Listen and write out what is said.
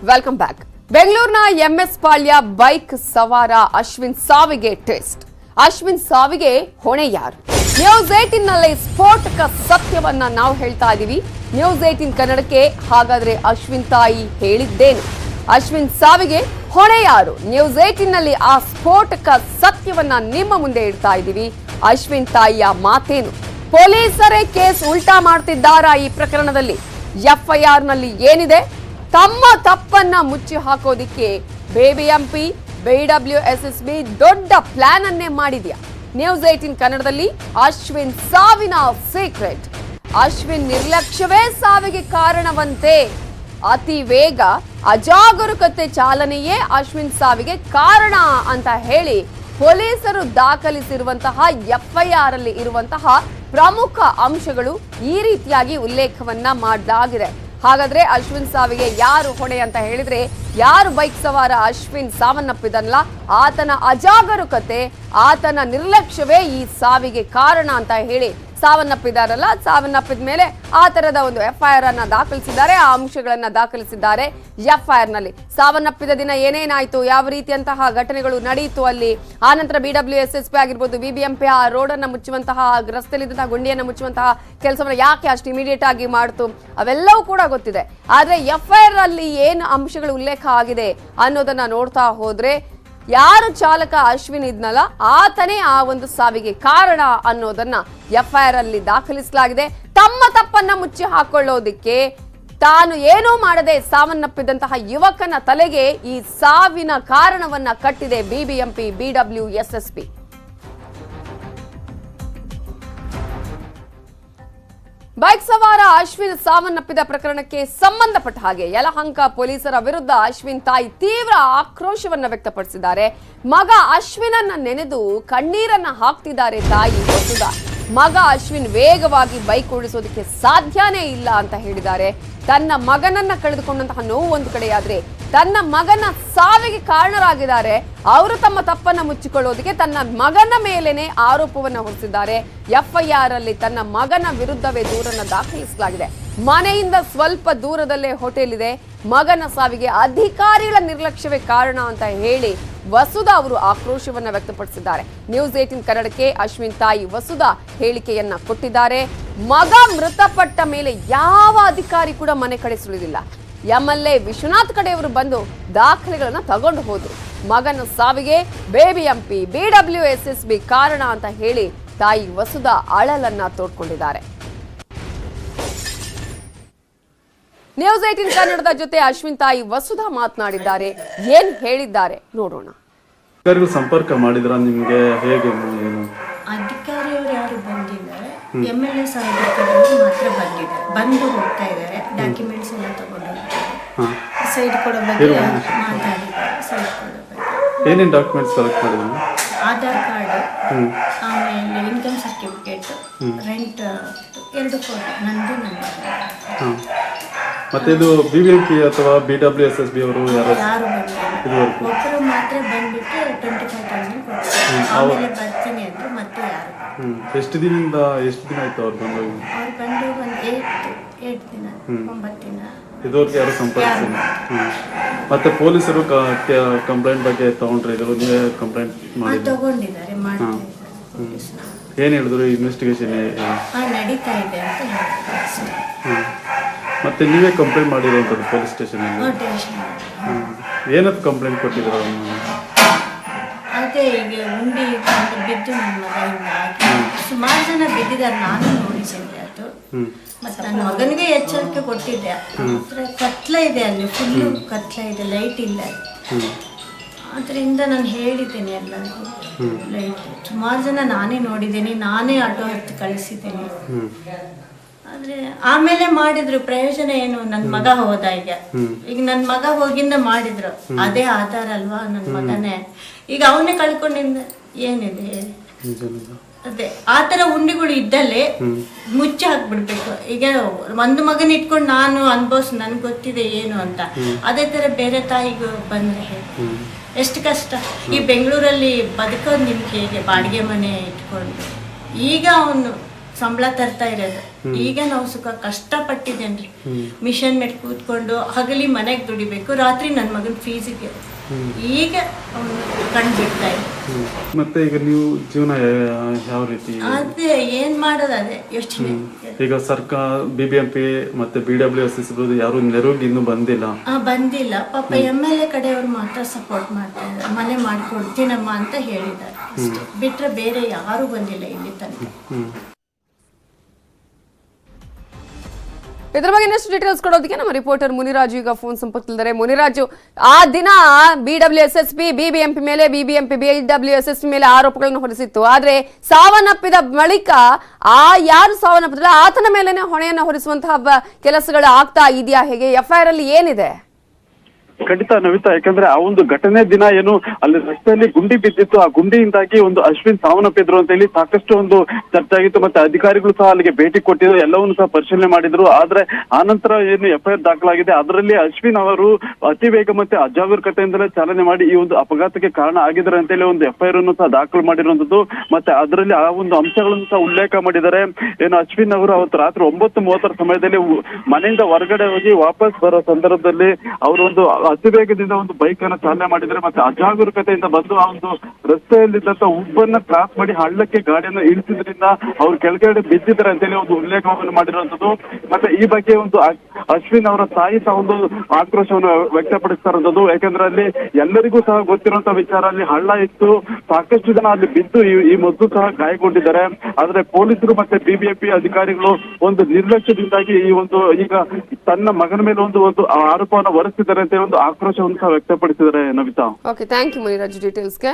Welcome back. ಬೆಂಗಳೂರಿನ MS ಪಾಳ್ಯ bike ಸವಾರ ಅಶ್ವಿನ್ ಸಾವಿಗೆ ಟ್ವಿಸ್ಟ್. ಅಶ್ವಿನ್ ಸಾವಿಗೆ ಹೊಣೆ ಯಾರು? ನ್ಯೂಸ್ 18 ನಲ್ಲಿ ಸ್ಫೋಟಕ ಸತ್ಯವನ್ನ ನಾವು ಹೇಳ್ತಾ ಇದೀವಿ. ನ್ಯೂಸ್ 18 ಕನ್ನಡಕ್ಕೆ ಹಾಗಾದ್ರೆ ಅಶ್ವಿನ್ ತಾಯಿ ಹೇಳಿದ್ದೇನು? ಅಶ್ವಿನ್ ಸಾವಿಗೆ ಹೊಣೆ ಯಾರು? ನ್ಯೂಸ್ 18 ನಲ್ಲಿ ಆ ಸ್ಫೋಟಕ ಸತ್ಯವನ್ನ ನಿಮ್ಮ ಮುಂದೆ ಇಡ್ತಾ ಇದೀವಿ. ಅಶ್ವಿನ್ ತಾಯಿಯ ಮಾತೇನು? ಪೊಲೀಸರೇ ಕೇಸ್ ಉಲ್ಟಾ ಮಾಡ್ತಿದ್ದಾರಾ ಈ ಪ್ರಕರಣದಲ್ಲಿ? ಎಫ್ಐಆರ್ ನಲ್ಲಿ ಏನಿದೆ? ತಮ್ಮ ತಪ್ಪನ್ನ ಮುಚ್ಚಿ ಹಾಕೋದಿಕ್ಕೆ ಬಿಬಿಎಂಪಿ BWSSB ದೊಡ್ಡ ಪ್ಲಾನ್ ಅನ್ನೇ ಮಾಡಿದ್ಯಾ? ನ್ಯೂಸ್ 18 ಕನ್ನಡದಲ್ಲಿ ಅಶ್ವಿನ್ ಸಾವಿನ ಸೀಕ್ರೆಟ್. ಅಶ್ವಿನ್ ನಿರ್ಲಕ್ಷ್ಯವೇ ಸಾವಿಗೆ ಕಾರಣವಂತೆ. ಅತಿ ವೇಗ, ಅಜಾಗರೂಕತೆ ಚಾಲನೆಯೇ ಅಶ್ವಿನ್ ಸಾವಿಗೆ ಕಾರಣ ಅಂತ ಹೇಳಿ ಪೊಲೀಸರು ದಾಖಲಿಸಿರುವಂತಹ ಎಫ್ಐಆರ್ ಅಲ್ಲಿ ಇರುವಂತಹ ಪ್ರಮುಖ ಅಂಶಗಳು ಈ ರೀತಿಯಾಗಿ ಉಲ್ಲೇಖವನ್ನ ಮಾಡಲಾಗಿದೆ. ಹಾಗಾದ್ರೆ ಅಶ್ವಿನ್ ಸಾವಿಗೆ ಯಾರು ಹೊಣೆ ಅಂತ ಹೇಳಿದ್ರೆ, ಯಾರು ಬೈಕ್ ಸವಾರ ಅಶ್ವಿನ್ ಸಾವನ್ನಪ್ಪಿದನಲ್ಲ ಆತನ ಅಜಾಗರೂಕತೆ, ಆತನ ನಿರ್ಲಕ್ಷ್ಯವೇ ಈ ಸಾವಿಗೆ ಕಾರಣ ಅಂತ ಹೇಳಿ ಸಾವನ್ನಪ್ಪಿದಾರಲ್ಲ, ಸಾವನ್ನಪ್ಪಿದ ಮೇಲೆ ಆ ತರದ ಒಂದು ಎಫ್ಐಆರ್ ಅನ್ನ ದಾಖಲಿಸಿದ್ದಾರೆ. ಆ ಅಂಶಗಳನ್ನ ದಾಖಲಿಸಿದ್ದಾರೆ ಎಫ್ಐಆರ್ ನಲ್ಲಿ. ಸಾವನ್ನಪ್ಪಿದ ದಿನ ಏನೇನಾಯ್ತು, ಯಾವ ರೀತಿಯಂತಹ ಘಟನೆಗಳು ನಡೆಯಿತು ಅಲ್ಲಿ, ಆ ನಂತರ BWSSB ಆಗಿರ್ಬೋದು, BBMP ಆ ರೋಡ್ ಅನ್ನ ಮುಚ್ಚುವಂತಹ, ರಸ್ತೆಯಲ್ಲಿದ್ದಂತಹ ಗುಂಡಿಯನ್ನ ಮುಚ್ಚುವಂತಹ ಕೆಲಸವನ್ನ ಯಾಕೆ ಅಷ್ಟು ಇಮಿಡಿಯೇಟ್ ಆಗಿ ಮಾಡ್ತು, ಅವೆಲ್ಲವೂ ಕೂಡ ಗೊತ್ತಿದೆ. ಆದ್ರೆ ಎಫ್ಐಆರ್ ಅಲ್ಲಿ ಏನು ಅಂಶಗಳು ಉಲ್ಲೇಖ ಆಗಿದೆ ಅನ್ನೋದನ್ನ ನೋಡ್ತಾ ಹೋದ್ರೆ, ಯಾರು ಚಾಲಕ ಅಶ್ವಿನ್ ಇದ್ನಲ್ಲ ಆತನೇ ಆ ಒಂದು ಸಾವಿಗೆ ಕಾರಣ ಅನ್ನೋದನ್ನ ಎಫ್ಐಆರ್ ಅಲ್ಲಿ ದಾಖಲಿಸಲಾಗಿದೆ. ತಮ್ಮ ತಪ್ಪನ್ನ ಮುಚ್ಚಿ ಹಾಕೊಳ್ಳೋದಿಕ್ಕೆ ತಾನು ಏನೂ ಮಾಡದೆ ಸಾವನ್ನಪ್ಪಿದಂತಹ ಯುವಕನ ತಲೆಗೆ ಈ ಸಾವಿನ ಕಾರಣವನ್ನ ಕಟ್ಟಿದೆ BBMP BWSSB. ಬೈಕ್ ಸವಾರ ಅಶ್ವಿನ್ ಸಾವನ್ನಪ್ಪಿದ ಪ್ರಕರಣಕ್ಕೆ ಸಂಬಂಧಪಟ್ಟ ಹಾಗೆ ಯಲಹಂಕ ಪೊಲೀಸರ ವಿರುದ್ಧ ಅಶ್ವಿನ್ ತಾಯಿ ತೀವ್ರ ಆಕ್ರೋಶವನ್ನ ವ್ಯಕ್ತಪಡಿಸಿದ್ದಾರೆ. ಮಗ ಅಶ್ವಿನನ್ನ ನೆನೆದು ಕಣ್ಣೀರನ್ನ ಹಾಕ್ತಿದ್ದಾರೆ ತಾಯಿ ವಸುಧಾ. ಮಗ ಅಶ್ವಿನ್ ವೇಗವಾಗಿ ಬೈಕ್ ಓಡಿಸೋದಕ್ಕೆ ಸಾಧ್ಯನೇ ಇಲ್ಲ ಅಂತ ಹೇಳಿದ್ದಾರೆ. ತನ್ನ ಮಗನನ್ನ ಕಳೆದುಕೊಂಡಂತಹ ನೋವು ಒಂದು ಕಡೆಯಾದ್ರೆ, ತನ್ನ ಮಗನ ಸಾವಿಗೆ ಕಾರಣರಾಗಿದ್ದಾರೆ. ಅವರು ತಮ್ಮ ತಪ್ಪನ್ನ ಮುಚ್ಚಿಕೊಳ್ಳೋದಕ್ಕೆ ತನ್ನ ಮಗನ ಮೇಲೇನೆ ಆರೋಪವನ್ನ ಹೊರಿಸಿದ್ದಾರೆ. ಎಫ್ಐಆರ್ ಅಲ್ಲಿ ತನ್ನ ಮಗನ ವಿರುದ್ಧವೇ ದೂರನ್ನ ದಾಖಲಿಸಲಾಗಿದೆ. ಮನೆಯಿಂದ ಸ್ವಲ್ಪ ದೂರದಲ್ಲೇ ಹೋಟೆಲ್ ಇದೆ. ಮಗನ ಸಾವಿಗೆ ಅಧಿಕಾರಿಗಳ ನಿರ್ಲಕ್ಷ್ಯವೇ ಕಾರಣ ಅಂತ ಹೇಳಿ ವಸುಧಾ ಅವರು ಆಕ್ರೋಶವನ್ನ ವ್ಯಕ್ತಪಡಿಸಿದ್ದಾರೆ. ನ್ಯೂಸ್ 18 ಕನ್ನಡಕ್ಕೆ ಅಶ್ವಿನ್ ತಾಯಿ ವಸುಧಾ ಹೇಳಿಕೆಯನ್ನ ಕೊಟ್ಟಿದ್ದಾರೆ. ಮಗ ಮೃತಪಟ್ಟ ಮೇಲೆ ಯಾವ ಅಧಿಕಾರಿ ಕೂಡ ಮನೆ ಕಡೆ ಸುಳಿದಿಲ್ಲ. MLA ವಿಶ್ವನಾಥ್ ಕಡೆಯವರು ಬಂದು ದಾಖಲೆಗಳನ್ನ ತಗೊಂಡು ಹೋದ್ರು. ಮಗನ ಸಾವಿಗೆ BBMP BWSSB ಕಾರಣ ಅಂತ ಹೇಳಿ ತಾಯಿ ವಸುಧಾ ಅಳಲನ್ನ ತೋಡ್ಕೊಂಡಿದ್ದಾರೆ. ನ್ಯೂಸ್ 18 ಕನ್ನಡದ ಜೊತೆ ಅಶ್ವಿನ್ ತಾಯಿ ವಸುಧಾ ಮಾತನಾಡಿದ್ದಾರೆ. ಏನ್ ಹೇಳಿದ್ದಾರೆ ನೋಡೋಣ. ಅಧಿಕಾರಿಗಳು ಸಂಪರ್ಕ ಮಾಡಿದ್ರ ನಿಮ್ಗೆ? ಹೇಗೆ? ಅಧಿಕಾರಿಯವರು ಯಾರು ಬಂದಿದ್ದಾರೆ, MLA ಸಾಹೇಬರ ಕಡೆಯವರು ಮಾತ್ರ ಬಂದಿದ್ದಾರೆ. ಬಂದು ಹೋಗ್ತಾ ಇದ್ದಾರೆ. ಡಾಕ್ಯುಮೆಂಟ್ಸ್ ಎಲ್ಲ ತಗೊಂಡು ಸೈಡ್ ಕೊಡೋ ಬಗ್ಗೆ ಮಾತಾಡಿದ್ದಾರೆ. ಸೈಡ್ ಕೊಡೋ ಬಗ್ಗೆ ಏನೇನು ಡಾಕ್ಯುಮೆಂಟ್ಸ್ ಕಲೆಕ್ಟ್ ಮಾಡಿದ್ರು? ಆಧಾರ್ ಕಾರ್ಡ್, ಆಮೇಲೆ ಇನ್ಕಮ್ ಸರ್ಟಿಫಿಕೇಟ್, ರೆಂಟ್ 2 ಫೋಟೋ ನಂದು ನನ್ನ. ಮತ್ತೆ ಇದು BBMP ಅಥವಾ BWSSB ಅವರು ಯಾರು ಬಂದಿಲ್ಲ. ಒಬ್ಬರು ಮಾತ್ರ ಬಂದ್ಬಿಟ್ಟು 25,000 ಕೊಡ್ತಾರೆ. ಆಮೇಲೆ ಬರ್ತೀನಿ ಅಂದ್ರೆ ಮತ್ತೆ ಯಾರು. ಎಷ್ಟು ದಿನ ಆಯ್ತು ಅವ್ರು ಬಂದು? ಅವ್ರು ಬಂದು ಒಂದು 8 ದಿನ 9 ದಿನ. ಇದುವರೆಗೆ ಯಾರು ಸಂಪರ್ಕಿಸಿಲ್ಲ. ಮತ್ತೆ ಪೊಲೀಸರು ಕಂಪ್ಲೇಂಟ್ ಬಗ್ಗೆ ತಗೊಂಡ್ರೆ ಇದ್ರು, ನೀವೇ ಕಂಪ್ಲೇಂಟ್ ಮಾಡಿ ತಗೊಂಡಿದ್ದಾರೆ. ಏನ್ ಹೇಳಿದ್ರು? ಇನ್ವೆಸ್ಟಿಗೇಷನ್ ನಡೀತಾ ಇದೆ ಅಂತ ಹೇಳಿದ್ರು. ಮತ್ತೆ ನೀವೇ ಕಂಪ್ಲೇಂಟ್ ಮಾಡಿರುವಂಥದ್ದು ಪೊಲೀಸ್ ಸ್ಟೇಷನ್ ಅಲ್ಲಿ? ಏನಕ್ಕೆ ಕಂಪ್ಲೇಂಟ್ ಕೊಟ್ಟಿದ್ರು? ಅದೇ ಈಗ ಉಂಡಿ ಬಿದ್ದು ನನ್ನ ಮಗ ಸುಮಾರು ಜನ ಬಿದ್ದಿದ್ದಾರೆ. ನಾನು ನೋಡಿಸಿದ್ದೆ ಅದು. ಮತ್ತೆ ನನ್ನ ಮಗನಿಗೆ ಎಚ್ಚರಿಕೆ ಕೊಟ್ಟಿದ್ದೆ. ಕತ್ಲ ಇದೆ ಅಲ್ಲಿ, ಫುಲ್ಲು ಕತ್ಲ ಇದೆ, ಲೈಟ್ ಇಲ್ಲ. ಅದರಿಂದ ನಾನು ಹೇಳಿದ್ದೇನೆ ಎಲ್ಲರಿಗೂ ಲೈಟ್. ಸುಮಾರು ಜನ ನಾನೇ ನೋಡಿದ್ದೀನಿ, ನಾನೇ ಆಟೋ ಹತ್ತಿ ಕಳಿಸಿದ್ದೇನೆ. ಆದ್ರೆ ಆಮೇಲೆ ಮಾಡಿದ್ರು, ಪ್ರಯೋಜನ ಏನು? ನನ್ ಮಗ ಹೋದ. ಈಗ ನನ್ ಮಗ ಹೋಗಿಂದ ಮಾಡಿದ್ರು, ಅದೇ ಆಧಾರ ಅಲ್ವಾ? ನನ್ ಮಗನೇ ಈಗ ಅವನೇ ಕಳ್ಕೊಂಡಿಂದ ಏನಿದೆ? ಅದೇ ಆತರ ಉಂಡಿಗಳು ಇದ್ದಲ್ಲೇ ಮುಚ್ಚಿ ಹಾಕ್ಬಿಡ್ಬೇಕು. ಈಗ ಒಂದು ಮಗನ ಇಟ್ಕೊಂಡು ನಾನು ಅನ್ಭವಿಸ್, ನನ್ಗೆ ಗೊತ್ತಿದೆ ಏನು ಅಂತ. ಅದೇ ತರ ಬೇರೆ ತಾಯಿಗೂ ಬಂದ್ರೆ ಎಷ್ಟು ಕಷ್ಟ. ಈ ಬೆಂಗಳೂರಲ್ಲಿ ಬದುಕೋದು ನಿಮ್ಗೆ ಹೇಗೆ? ಬಾಡಿಗೆ ಮನೆ ಇಟ್ಕೊಂಡು ಈಗ ಅವನು ಸಂಬಳ ತರ್ತಾ ಇರೋದು. ಈಗ ನಾವು ಸುಖ ಕಷ್ಟಪಟ್ಟಿದ್ದೇನ್ರಿ. ಮಿಷನ್ ಮೇಲೆ ಕೂತ್ಕೊಂಡು ಹಗಲಿ ಮನೆಗೆ ದುಡಿಬೇಕು, ರಾತ್ರಿ ನನ್ನ ಮಗನ ಫೀಸಿಗೆ ಈಗ ಅವನು ಕಣ್ ಬಿಡ್ತಾ ಇದೆ. ಮತ್ತೆ ಈಗ ನೀವು ಜೀವನ ಯಾವ ರೀತಿ? ಅದೇ ಏನ್ ಮಾಡೋದು, ಅದೇ ಯೋಚನೆ. ಈಗ ಸರ್ಕಾರ BBMP ಮತ್ತೆ BWSS ಯಾರು ನೆರವಿಗೆ ಇನ್ನೂ ಬಂದಿಲ್ಲ. ಬಂದಿಲ್ಲ ಪಾಪ. MLA ಕಡೆಯವ್ರು ಮಾತ್ರ ಸಪೋರ್ಟ್ ಮಾಡ್ತಾ ಇದ್ದಾರೆ, ಮನೆ ಮಾಡ್ಕೊಡ್ತೀನಮ್ಮ ಅಂತ ಹೇಳಿದ್ದಾರೆ ಅಷ್ಟೇ. ಬಿಟ್ರೆ ಬೇರೆ ಯಾರು ಬಂದಿಲ್ಲ ಇಲ್ಲಿ ತನಕ. ಇದ್ರ ಬಗ್ಗೆ ಇನ್ನಷ್ಟು ಡೀಟೇಲ್ಸ್ ಕೊಡೋದಕ್ಕೆ ನಮ್ಮ ರಿಪೋರ್ಟರ್ ಮುನಿರಾಜು ಈಗ ಫೋನ್ ಸಂಪರ್ಕದಲ್ಲಿದ್ದಾರೆ. ಮುನಿರಾಜು, ಆ ದಿನ BWSSP BBMP ಮೇಲೆ BWSSP ಮೇಲೆ ಆರೋಪಗಳನ್ನು ಹೊರಿಸಿತ್ತು. ಆದ್ರೆ ಸಾವನ್ನಪ್ಪಿದ ಬಳಿಕ ಯಾರು ಸಾವನ್ನಪ್ಪಿದ್ರೆ ಆತನ ಮೇಲೆನೆ ಹೊಣೆಯನ್ನ ಹೊರಿಸುವಂತಹ ಕೆಲಸಗಳು ಆಗ್ತಾ ಇದೆಯಾ? ಹೇಗೆ FIR ಅಲ್ಲಿ ಏನಿದೆ? ಖಂಡಿತ ನವಿತಾ, ಯಾಕಂದ್ರೆ ಆ ಒಂದು ಘಟನೆ ದಿನ ಏನು ಅಲ್ಲಿ ರಸ್ತೆಯಲ್ಲಿ ಗುಂಡಿ ಬಿದ್ದಿತ್ತು, ಆ ಗುಂಡಿಯಿಂದಾಗಿ ಒಂದು ಅಶ್ವಿನ್ ಸಾವನ್ನಪ್ಪಿದ್ರು ಅಂತ ಹೇಳಿ ಸಾಕಷ್ಟು ಒಂದು ಚರ್ಚೆ ಆಗಿತ್ತು. ಮತ್ತೆ ಅಧಿಕಾರಿಗಳು ಸಹ ಅಲ್ಲಿಗೆ ಭೇಟಿ ಕೊಟ್ಟಿದ್ರು, ಎಲ್ಲವನ್ನೂ ಸಹ ಪರಿಶೀಲನೆ ಮಾಡಿದ್ರು. ಆದ್ರೆ ಆನಂತರ ಏನು FIR ದಾಖಲಾಗಿದೆ, ಅದರಲ್ಲಿ ಅಶ್ವಿನ್ ಅವರು ಅತಿ ವೇಗ ಮತ್ತೆ ಅಜಾಗರೂಕತೆಯಿಂದಲೇ ಚಾಲನೆ ಮಾಡಿ ಈ ಒಂದು ಅಪಘಾತಕ್ಕೆ ಕಾರಣ ಆಗಿದ್ದಾರೆ ಅಂತ ಹೇಳಿ ಒಂದು FIR ಅನ್ನು ಸಹ ದಾಖಲು ಮಾಡಿರುವಂತದ್ದು. ಮತ್ತೆ ಅದರಲ್ಲಿ ಆ ಒಂದು ಅಂಶಗಳನ್ನು ಸಹ ಉಲ್ಲೇಖ ಮಾಡಿದ್ದಾರೆ. ಏನು ಅಶ್ವಿನ್ ಅವರು ಅವತ್ತು ರಾತ್ರಿ 9:30 ಸಮಯದಲ್ಲಿ ಮನೆಯಿಂದ ಹೊರಗಡೆ ಹೋಗಿ ವಾಪಸ್ ಬರೋ ಸಂದರ್ಭದಲ್ಲಿ ಅವರು ಒಂದು ಅತಿ ವೇಗದಿಂದ ಒಂದು ಬೈಕ್ ಅನ್ನ ಚಾಲನೆ ಮಾಡಿದ್ದಾರೆ. ಮತ್ತೆ ಅಜಾಗರೂಕತೆಯಿಂದ ಬಂದು ಆ ಒಂದು ರಸ್ತೆಯಲ್ಲಿದ್ದಂತ ಉಬ್ಬನ್ನ ಕ್ರಾಸ್ ಮಾಡಿ ಹಳ್ಳಕ್ಕೆ ಗಾಡಿಯನ್ನು ಇಳಿಸಿದ್ರಿಂದ ಅವ್ರು ಕೆಳಗಡೆ ಬಿದ್ದಿದ್ದಾರೆ ಅಂತೇಳಿ ಒಂದು ಉಲ್ಲೇಖವನ್ನು ಮಾಡಿರುವಂತದ್ದು. ಮತ್ತೆ ಈ ಬಗ್ಗೆ ಒಂದು ಅಶ್ವಿನ್ ಅವರ ತಾಯಿ ಸಹ ಒಂದು ಆಕ್ರೋಶವನ್ನು ವ್ಯಕ್ತಪಡಿಸ್ತಾ ಇರೋದು. ಯಾಕಂದ್ರೆ ಅಲ್ಲಿ ಎಲ್ಲರಿಗೂ ಸಹ ಗೊತ್ತಿರುವಂತ ವಿಚಾರ, ಅಲ್ಲಿ ಹಳ್ಳ ಇತ್ತು, ಸಾಕಷ್ಟು ಜನ ಅಲ್ಲಿ ಬಿದ್ದು ಈ ಮೊದಲು ಸಹ ಗಾಯಗೊಂಡಿದ್ದಾರೆ. ಆದ್ರೆ ಪೊಲೀಸರು ಮತ್ತೆ BBMP ಅಧಿಕಾರಿಗಳು ಒಂದು ನಿರ್ಲಕ್ಷ್ಯದಿಂದಾಗಿ ಈ ಒಂದು ಈಗ ತನ್ನ ಮಗನ ಮೇಲೆ ಒಂದು ಆರೋಪವನ್ನು ಹೊರಿಸಿದ್ದಾರೆ ಅಂತ ಒಂದು ಆಕ್ರೋಶವನ್ನು ಸಹ ವ್ಯಕ್ತಪಡಿಸಿದ್ದಾರೆ Navitha. Okay, thank you Muniraju ಡೀಟೇಲ್ಸ್ಗೆ.